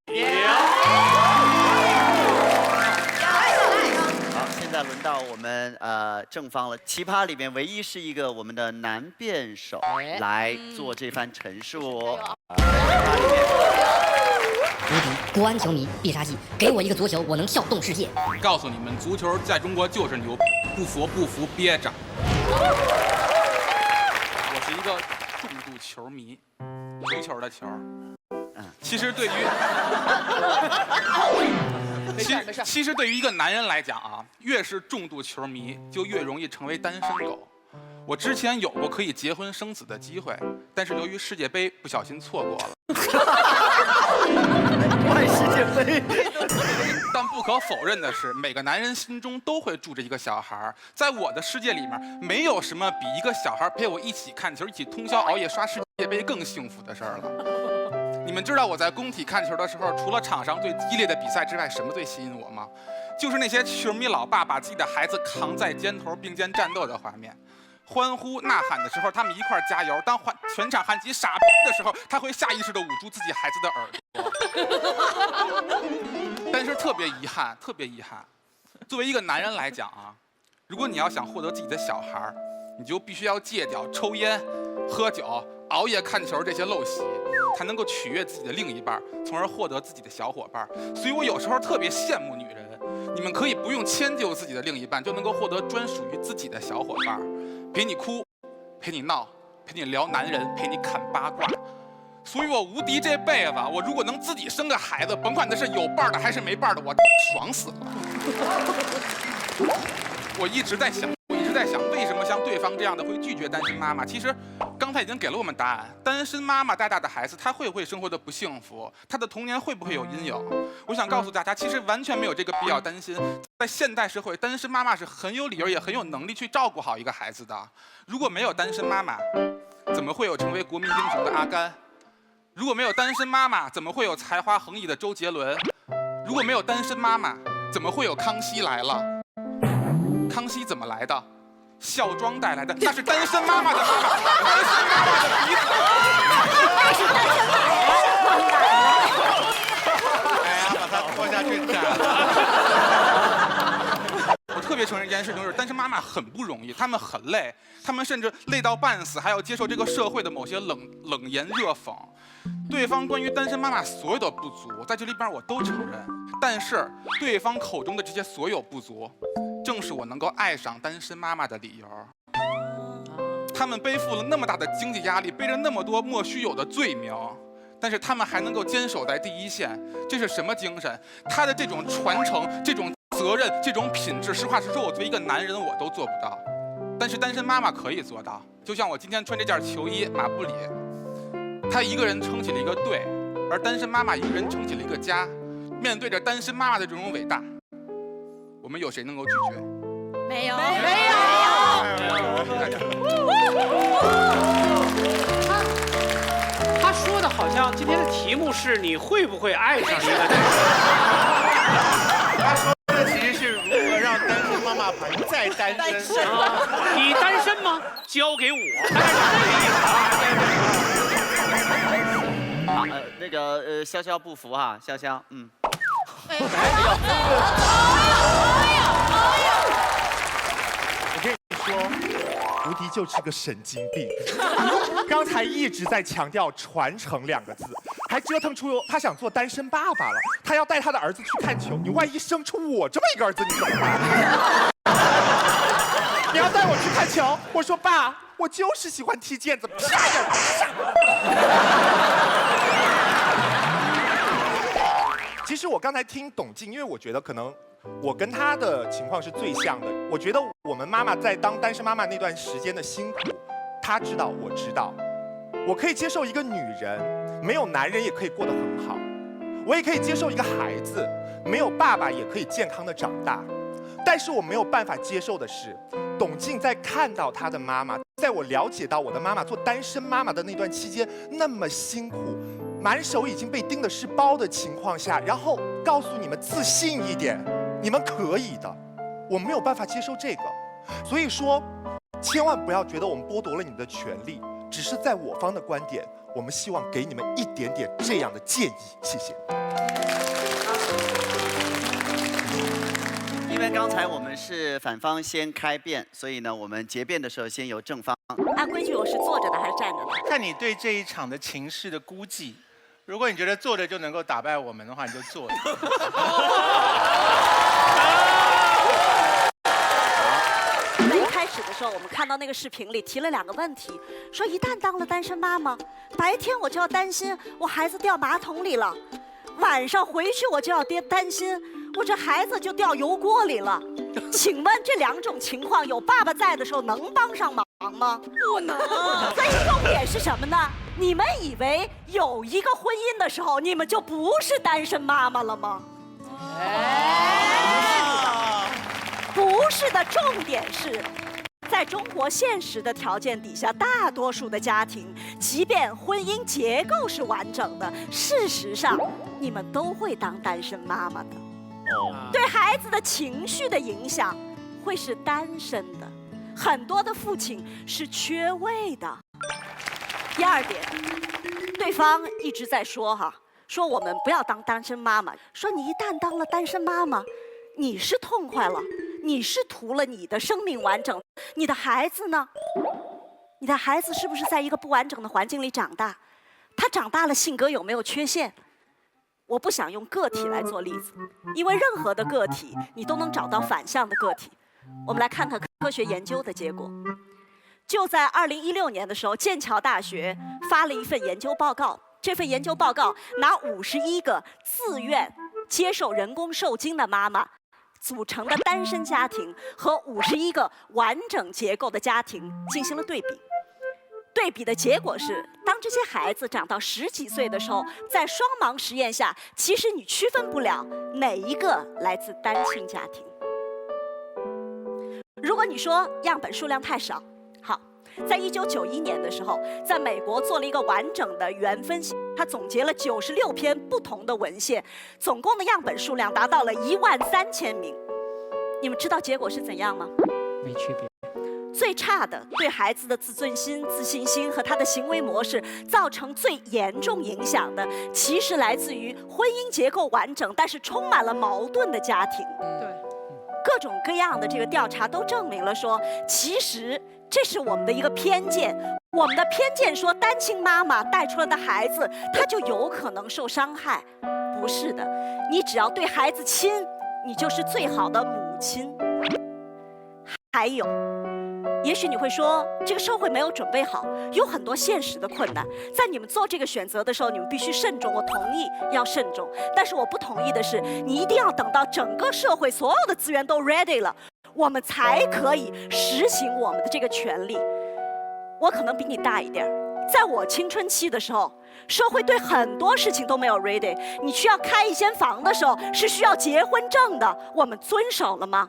好，现在轮到我们正方了。奇葩里面唯一是一个我们的男辩手来做这番陈述。奇葩里面无敌国安球迷必杀技，给我一个足球，我能笑动世界。告诉你们，足球在中国就是牛，不服憋着。我是一个重度球迷，足球的球。其实对于，其实对于一个男人来讲啊，越是重度球迷，就越容易成为单身狗。我之前有过可以结婚生子的机会，但是由于世界杯不小心错过了。怪世界杯。但不可否认的是，每个男人心中都会住着一个小孩。在我的世界里面，没有什么比一个小孩陪我一起看球、一起通宵熬夜刷世界杯更幸福的事儿了。你们知道我在工体看球的时候，除了场上最激烈的比赛之外，什么最吸引我吗？就是那些球迷老爸把自己的孩子扛在肩头并肩战斗的画面。欢呼呐喊的时候，他们一块儿加油；当全场喊起傻逼的时候，他会下意识地捂住自己孩子的耳朵。但是特别遗憾，作为一个男人来讲啊，如果你要想获得自己的小孩，你就必须要戒掉抽烟、喝酒、熬夜看球这些陋习，才能够取悦自己的另一半，从而获得自己的小伙伴。所以我有时候特别羡慕女人，你们可以不用迁就自己的另一半，就能够获得专属于自己的小伙伴。陪你哭，陪你闹，陪你聊男人，陪你侃八卦。所以我无敌这辈子，我如果能自己生个孩子，甭管他是有伴的还是没伴的，我爽死了。我一直在想，为什么像对方这样的会拒绝单身妈妈？其实，刚才已经给了我们答案。单身妈妈带大的孩子，他会不会生活的不幸福？他的童年会不会有阴影？我想告诉大家，其实完全没有这个必要担心。在现代社会，单身妈妈是很有理由也很有能力去照顾好一个孩子的。如果没有单身妈妈，怎么会有成为国民英雄的阿甘？如果没有单身妈妈，怎么会有才华横溢的周杰伦？如果没有单身妈妈，怎么会有康熙来了？康熙怎么来的？孝庄带来的，那是单身妈妈的妈妈，单身妈妈的鼻子。哎呀，把他拖下去斩了。我特别承认一件事情，就是单身妈妈很不容易，她们很累，她们甚至累到半死，还要接受这个社会的某些冷言热讽。对方关于单身妈妈所有的不足，在这里边我都承认，但是对方口中的这些所有不足，正是我能够爱上单身妈妈的理由。他们背负了那么大的经济压力，背着那么多莫须有的罪名，但是他们还能够坚守在第一线，这是什么精神？他的这种传承、这种责任、这种品质，实话实说，我作为一个男人我都做不到，但是单身妈妈可以做到。就像我今天穿这件球衣，马布里，他一个人撑起了一个队，而单身妈妈一个人撑起了一个家。面对着单身妈妈的这种伟大，我们有谁能够拒绝？没有，没有。他说的好像今天的题目是你会不会爱上一个单身？他说的其实是如何让单身妈妈不再单身。你单身吗？交给我。好，那个潇潇不服哈，潇潇，我跟你说，无敌就是个神经病。刚才一直在强调传承2个字，还折腾出他想做单身爸爸了。他要带他的儿子去看球，你万一生出我这么一个儿子，你怎么办？你要带我去看球，我说爸，我就是喜欢踢毽子，啪呀！其实我刚才听董静，因为我觉得可能我跟她的情况是最像的。我觉得我们妈妈在当单身妈妈那段时间的辛苦，她知道，我知道。我可以接受一个女人没有男人也可以过得很好，我也可以接受一个孩子没有爸爸也可以健康的长大。但是我没有办法接受的是，董静在看到她的妈妈，在我了解到我的妈妈做单身妈妈的那段期间那么辛苦，满手已经被叮的是包的情况下，然后告诉你们自信一点，你们可以的。我没有办法接受这个，所以说，千万不要觉得我们剥夺了你们的权利，只是在我方的观点，我们希望给你们一点点这样的建议，谢谢。因为刚才我们是反方先开辩，所以呢，我们结辩的时候先由正方。按规矩我是坐着的还是站着的？看你对这一场的情势的估计，如果你觉得坐着就能够打败我们的话，你就坐着。在一开始的时候，我们看到那个视频里提了2个问题，说一旦当了单身妈妈，白天我就要担心我孩子掉马桶里了，晚上回去我就要担心我这孩子就掉油锅里了。请问这2种情况，有爸爸在的时候能帮上忙吗？不能。所以重点是什么呢？你们以为有一个婚姻的时候，你们就不是单身妈妈了吗？不是的，重点是，在中国现实的条件底下，大多数的家庭，即便婚姻结构是完整的，事实上你们都会当单身妈妈的。对孩子的情绪的影响会是单身的，很多的父亲是缺位的。第2点，对方一直在说说我们不要当单身妈妈，说你一旦当了单身妈妈，你是痛快了，你是图了你的生命完整，你的孩子呢？你的孩子是不是在一个不完整的环境里长大？他长大了，性格有没有缺陷？我不想用个体来做例子，因为任何的个体你都能找到反向的个体。我们来看看科学研究的结果。就在2016年的时候，剑桥大学发了一份研究报告。这份研究报告拿51个自愿接受人工受精的妈妈组成的单身家庭和51个完整结构的家庭进行了对比。对比的结果是，当这些孩子长到10几岁的时候，在双盲实验下，其实你区分不了哪一个来自单亲家庭。如果你说样本数量太少，好，在1991年的时候，在美国做了一个完整的原分析，它总结了96篇不同的文献，总共的样本数量达到了13000名。你们知道结果是怎样吗？没区别。最差的，对孩子的自尊心、自信心和他的行为模式造成最严重影响的，其实来自于婚姻结构完整但是充满了矛盾的家庭。对，各种各样的这个调查都证明了说，其实这是我们的一个偏见。我们的偏见说，单亲妈妈带出来的孩子，他就有可能受伤害。不是的，你只要对孩子亲，你就是最好的母亲。还有，也许你会说，这个社会没有准备好，有很多现实的困难。在你们做这个选择的时候，你们必须慎重。我同意要慎重，但是我不同意的是，你一定要等到整个社会所有的资源都 ready 了，我们才可以实行我们的这个权利。我可能比你大一点，在我青春期的时候，社会对很多事情都没有 ready。你需要开一间房的时候，是需要结婚证的，我们遵守了吗？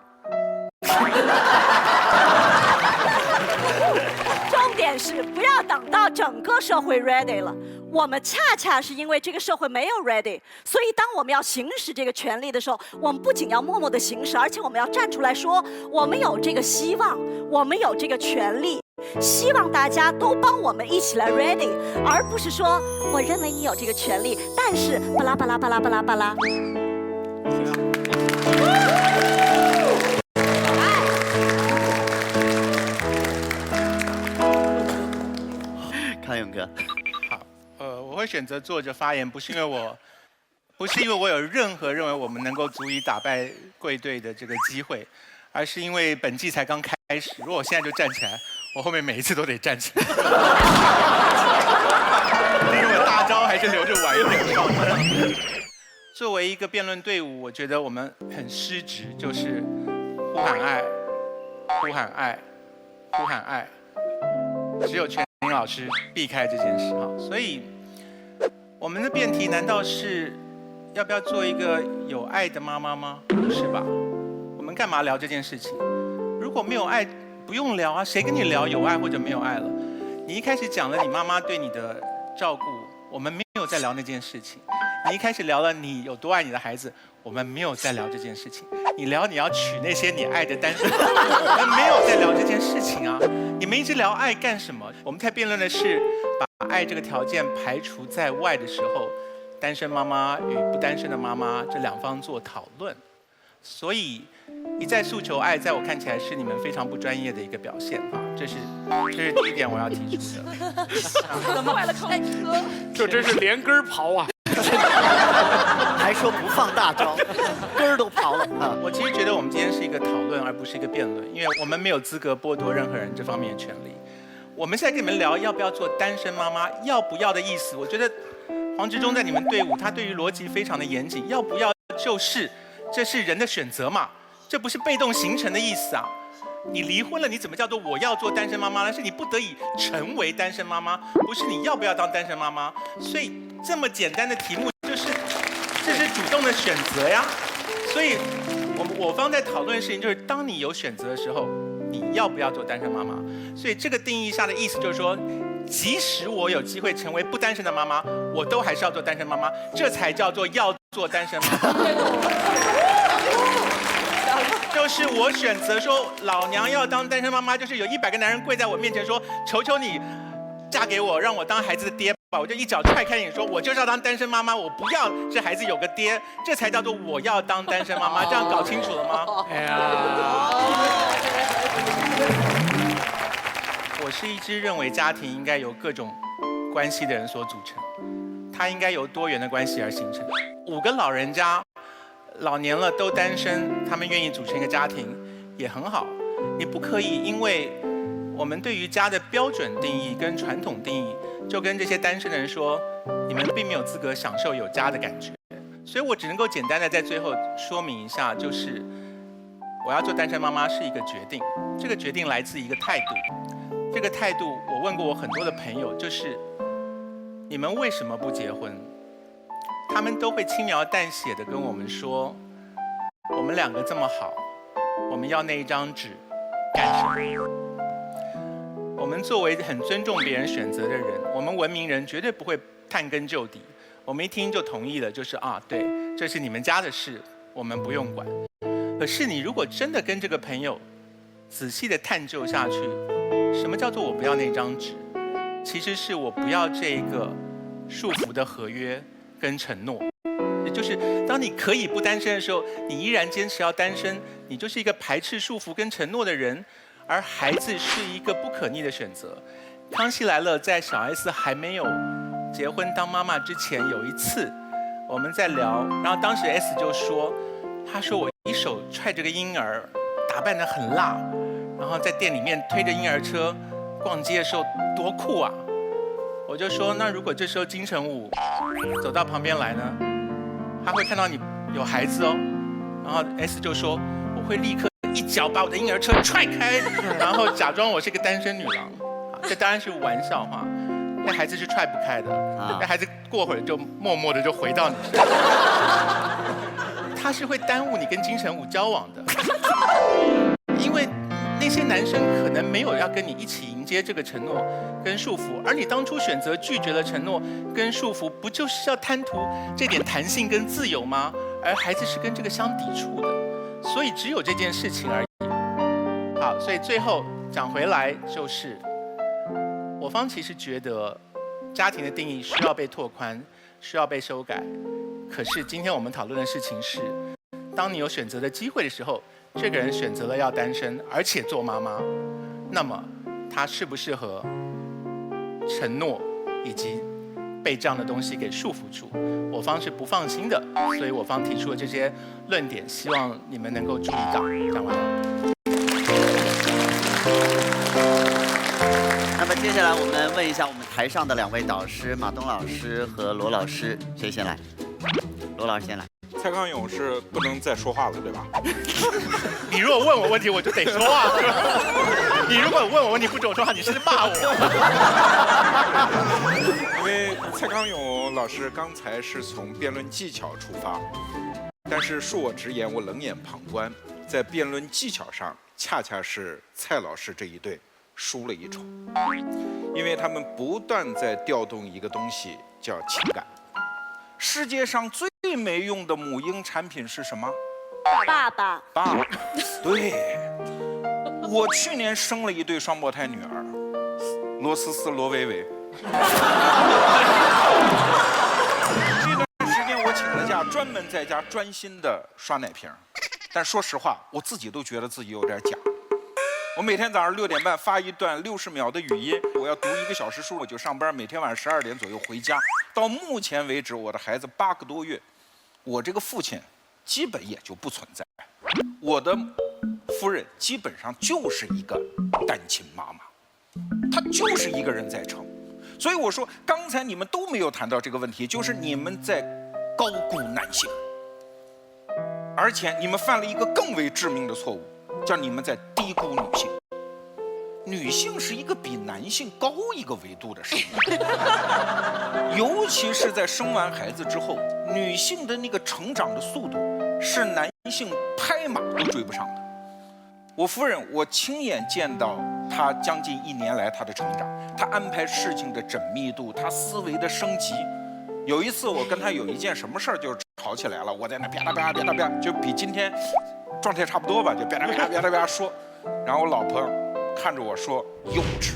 重点是不要等到整个社会 ready 了，我们恰恰是因为这个社会没有 ready， 所以当我们要行使这个权利的时候，我们不仅要默默的行使，而且我们要站出来说，我们有这个希望，我们有这个权利，希望大家都帮我们一起来 ready， 而不是说我认为你有这个权利，但是巴拉巴拉巴拉巴拉巴拉。康永哥，好，我会选择坐着发言，不是因为我有任何认为我们能够足以打败贵队的这个机会，而是因为本季才刚开始。如果我现在就站起来，我后面每一次都得站起来。因为我大招还是留着晚一点上。作为一个辩论队伍，我觉得我们很失职，就是呼喊爱，呼喊爱，呼喊爱，只有全林老师避开这件事哈。所以我们的辩题难道是要不要做一个有爱的妈妈吗？不是吧？我们干嘛聊这件事情？如果没有爱，不用聊啊，谁跟你聊有爱或者没有爱了？你一开始讲了你妈妈对你的照顾，我们没有在聊那件事情。你一开始聊了你有多爱你的孩子，我们没有在聊这件事情。你聊你要娶那些你爱的单身，我们没有在聊这件事情啊。你们一直聊爱干什么？我们在辩论的是把爱这个条件排除在外的时候，单身妈妈与不单身的妈妈这两方做讨论。所以一再诉求爱，在我看起来是你们非常不专业的一个表现啊，这是第一点我要提出的。怎么坏了康车？这真是连根刨啊！还说不放大招，根儿都刨了啊！我其实觉得我们今天是一个讨论，而不是一个辩论，因为我们没有资格剥夺任何人这方面的权利。我们现在跟你们聊要不要做单身妈妈，要不要的意思，我觉得黄执中在你们队伍，他对于逻辑非常的严谨，要不要就是这是人的选择嘛，这不是被动形成的意思啊。你离婚了，你怎么叫做我要做单身妈妈呢？是你不得已成为单身妈妈，不是你要不要当单身妈妈。所以这么简单的题目，就是这是主动的选择呀。所以我方在讨论的事情就是，当你有选择的时候，你要不要做单身妈妈？所以这个定义下的意思就是说，即使我有机会成为不单身的妈妈，我都还是要做单身妈妈，这才叫做要做单身妈妈。就是我选择说，老娘要当单身妈妈，就是有100个男人跪在我面前说，求求你嫁给我，让我当孩子的爹吧，我就一脚踹开你，说我就是要当单身妈妈，我不要这孩子有个爹，这才叫做我要当单身妈妈，这样搞清楚了吗？哎呀，我是一支认为家庭应该由各种关系的人所组成，它应该由多元的关系而形成。5个老人家。老年了都单身，他们愿意组成一个家庭也很好。你不可以因为我们对于家的标准定义跟传统定义，就跟这些单身的人说，你们并没有资格享受有家的感觉。所以我只能够简单的在最后说明一下，就是我要做单身妈妈是一个决定，这个决定来自一个态度。这个态度，我问过我很多的朋友，就是你们为什么不结婚？他们都会轻描淡写的跟我们说，我们2个这么好，我们要那一张纸干什么？我们作为很尊重别人选择的人，我们文明人绝对不会探根究底，我们一听就同意了，就是啊，对，这是你们家的事，我们不用管。可是你如果真的跟这个朋友仔细的探究下去，什么叫做我不要那张纸？其实是我不要这一个束缚的合约跟承诺，也就是当你可以不单身的时候，你依然坚持要单身，你就是一个排斥束缚跟承诺的人，而孩子是一个不可逆的选择。康熙来了在小 S 还没有结婚当妈妈之前，有一次我们在聊，然后当时 S 就说，他说我一手踹着个婴儿，打扮得很辣，然后在店里面推着婴儿车逛街的时候多酷啊。我就说，那如果这时候金城武走到旁边来呢，他会看到你有孩子哦，然后 S 就说，我会立刻一脚把我的婴儿车踹开，然后假装我是个单身女郎。这当然是玩笑话，那孩子是踹不开的，那孩子过会儿就默默的就回到你身上，他是会耽误你跟金城武交往的，因为那些男生可能没有要跟你一起迎接这个承诺跟束缚，而你当初选择拒绝了承诺跟束缚，不就是要贪图这点弹性跟自由吗？而孩子是跟这个相抵触的，所以只有这件事情而已。好，所以最后讲回来，就是我方其实觉得家庭的定义需要被拓宽，需要被修改。可是今天我们讨论的事情是，当你有选择的机会的时候，这个人选择了要单身，而且做妈妈，那么他适不适合承诺以及被这样的东西给束缚住？我方是不放心的，所以我方提出了这些论点，希望你们能够注意到。讲完了。那么接下来我们问一下我们台上的2位导师马东老师和罗老师，谁先来？罗老师先来。蔡康永是不能再说话了，对吧？你如果问我问题，我就得说话，是吧？你如果问我问题不准说话，你是骂我。因为蔡康永老师刚才是从辩论技巧出发，但是恕我直言，我冷眼旁观，在辩论技巧上，恰恰是蔡老师这一队输了一筹，因为他们不断在调动一个东西叫情感。世界上最没用的母婴产品是什么？爸爸。爸爸。对，我去年生了一对双胞胎女儿，罗思思、罗维维。这段时间我请了假，专门在家专心的刷奶瓶，但说实话，我自己都觉得自己有点假。我每天早上6点半发一段60秒的语音，我要读1个小时书，我就上班，每天晚上12点左右回家，到目前为止，我的孩子8个多月，我这个父亲基本也就不存在，我的夫人基本上就是一个单亲妈妈，她就是一个人在撑。所以我说，刚才你们都没有谈到这个问题，就是你们在高估男性，而且你们犯了一个更为致命的错误，叫你们在低估女性。女性是一个比男性高一个维度的生命，尤其是在生完孩子之后，女性的那个成长的速度是男性拍马都追不上的。我夫人，我亲眼见到她将近1年来她的成长，她安排事情的缜密度，她思维的升级。有一次我跟她有一件什么事儿就吵起来了，我在那啪啦啪啦啪啦啪，就比今天状态差不多吧，就啪啦啪啦啪啦啪说，然后我老婆看着我说幼稚。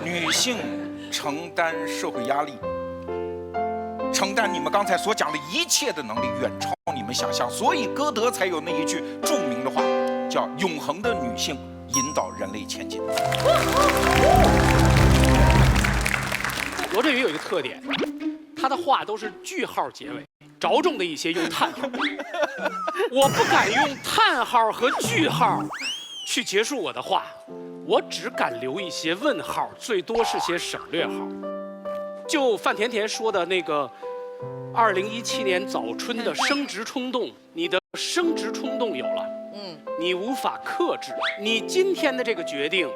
女性承担社会压力，承担你们刚才所讲的一切的能力远超你们想象，所以歌德才有那一句著名的话，叫“永恒的女性引导人类前进”。罗振宇有一个特点，他的话都是句号结尾，着重的一些用叹号。我不敢用叹号和句号去结束我的话，我只敢留一些问号，最多是些省略号。就范甜甜说的那个2017年早春的生殖冲动，你的生殖冲动有了，你无法克制。你今天的这个决定，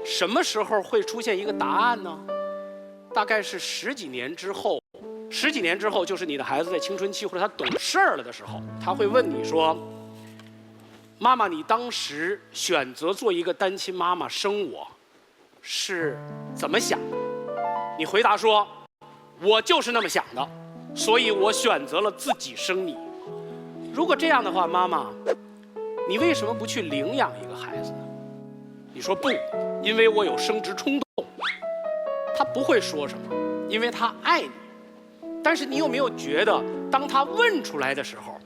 什么时候会出现一个答案呢？大概是10几年之后。10几年之后，就是你的孩子在青春期或者他懂事儿了的时候，他会问你说：“妈妈，你当时选择做一个单亲妈妈生我，是怎么想的？”你回答说：“我就是那么想的，所以我选择了自己生你。”如果这样的话，妈妈，你为什么不去领养一个孩子呢？你说不，因为我有生殖冲动。他不会说什么，因为他爱你。但是你有没有觉得，当他问出来的时候，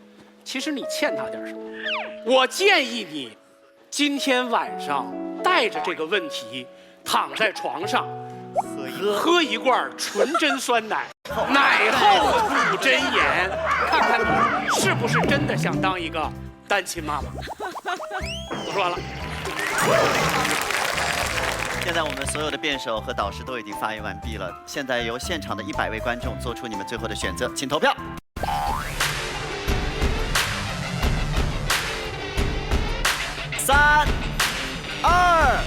其实你欠他点什么？我建议你，今天晚上带着这个问题，躺在床上，喝一罐纯真酸奶，奶后吐真言，看看你是不是真的想当一个单亲妈妈。我说完了。现在我们所有的辩手和导师都已经发言完毕了，现在由现场的100位观众做出你们最后的选择，请投票。3、2、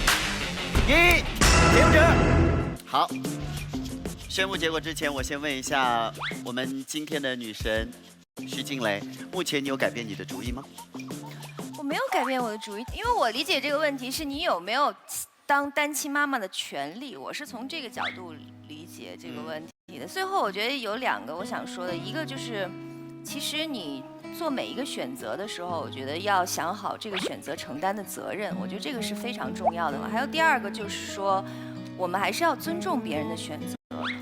1，停止。好，宣布结果之前，我先问一下我们今天的女神徐静蕾，目前你有改变你的主意吗？我没有改变我的主意，因为我理解这个问题是你有没有当单亲妈妈的权利，我是从这个角度理解这个问题的。最后我觉得有2个我想说的，一个就是其实你做每一个选择的时候，我觉得要想好这个选择承担的责任，我觉得这个是非常重要的嘛。还有第2个就是说，我们还是要尊重别人的选择，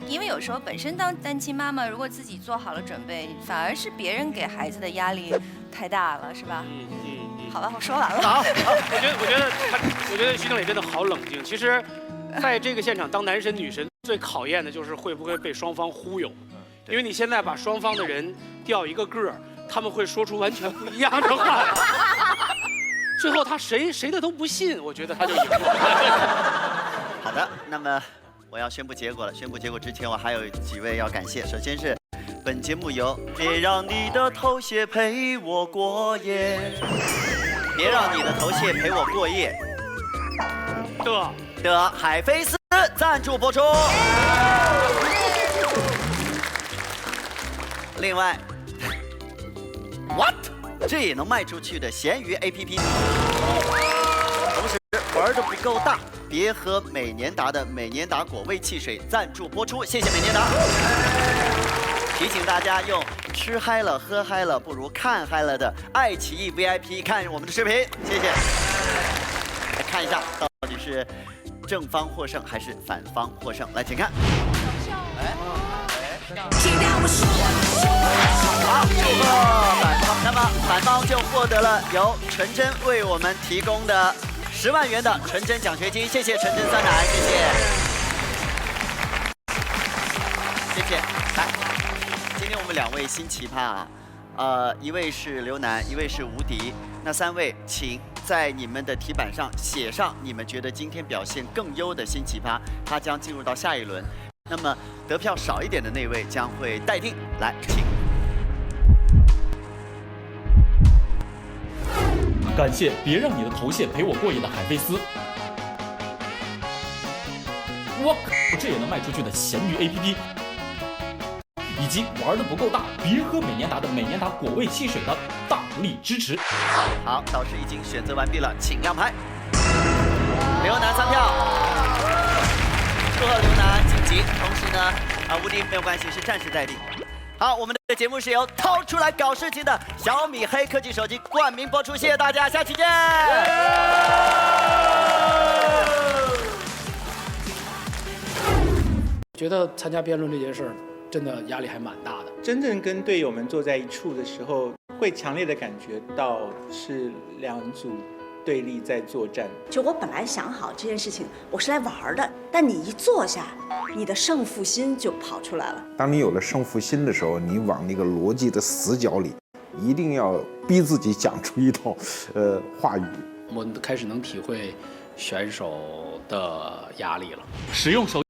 因为有时候本身当单亲妈妈，如果自己做好了准备，反而是别人给孩子的压力太大了，是吧？好吧，我说完了。好，我觉得徐静蕾真的好冷静。其实，在这个现场当男神女神，最考验的就是会不会被双方忽悠，因为你现在把双方的人调一个个，他们会说出完全不一样的话，最后他谁的都不信，我觉得他就赢了。好的，那么我要宣布结果了。宣布结果之前，我还有几位要感谢。首先是本节目由别让你的头屑陪我过夜，别让你的头屑陪我过夜的海飞丝赞助播出。另外 ，what 这也能卖出去的闲鱼 APP。同时玩的不够大，别喝美年达的美年达果味汽水赞助播出，谢谢美年达。提醒大家用吃嗨了喝嗨了不如看嗨了的爱奇艺 VIP 看我们的视频，谢谢。来看一下到底是正方获胜还是反方获胜，来请看。好，祝贺反方。那么反方就获得了由纯真为我们提供的10万元的纯真奖学金，谢谢纯真酸奶，谢谢。谢谢。来，今天我们2位新奇葩啊，一位是刘楠，一位是吴迪。那3位，请在你们的题板上写上你们觉得今天表现更优的新奇葩，他将进入到下一轮。那么得票少一点的那位将会待定。来，请。感谢别让你的头屑陪我过夜的海飞丝。我这也能卖出去的咸鱼 APP， 以及玩的不够大，别喝美年达的美年达果味汽水的大力支持。好，导师已经选择完毕了，请亮牌。刘楠3票，祝贺刘楠晋级。同时呢，吴迪没有关系，是暂时待定。好，我们的节目是由掏出来搞事情的小米黑科技手机冠名播出，谢谢大家，下期见。觉得参加辩论这件事儿，真的压力还蛮大的。真正跟队友们坐在一处的时候，会强烈的感觉到是2组对立在作战。就我本来想好这件事情我是来玩的，但你一坐下，你的胜负心就跑出来了。当你有了胜负心的时候，你往那个逻辑的死角里，一定要逼自己讲出一套话语。我开始能体会选手的压力了。使用手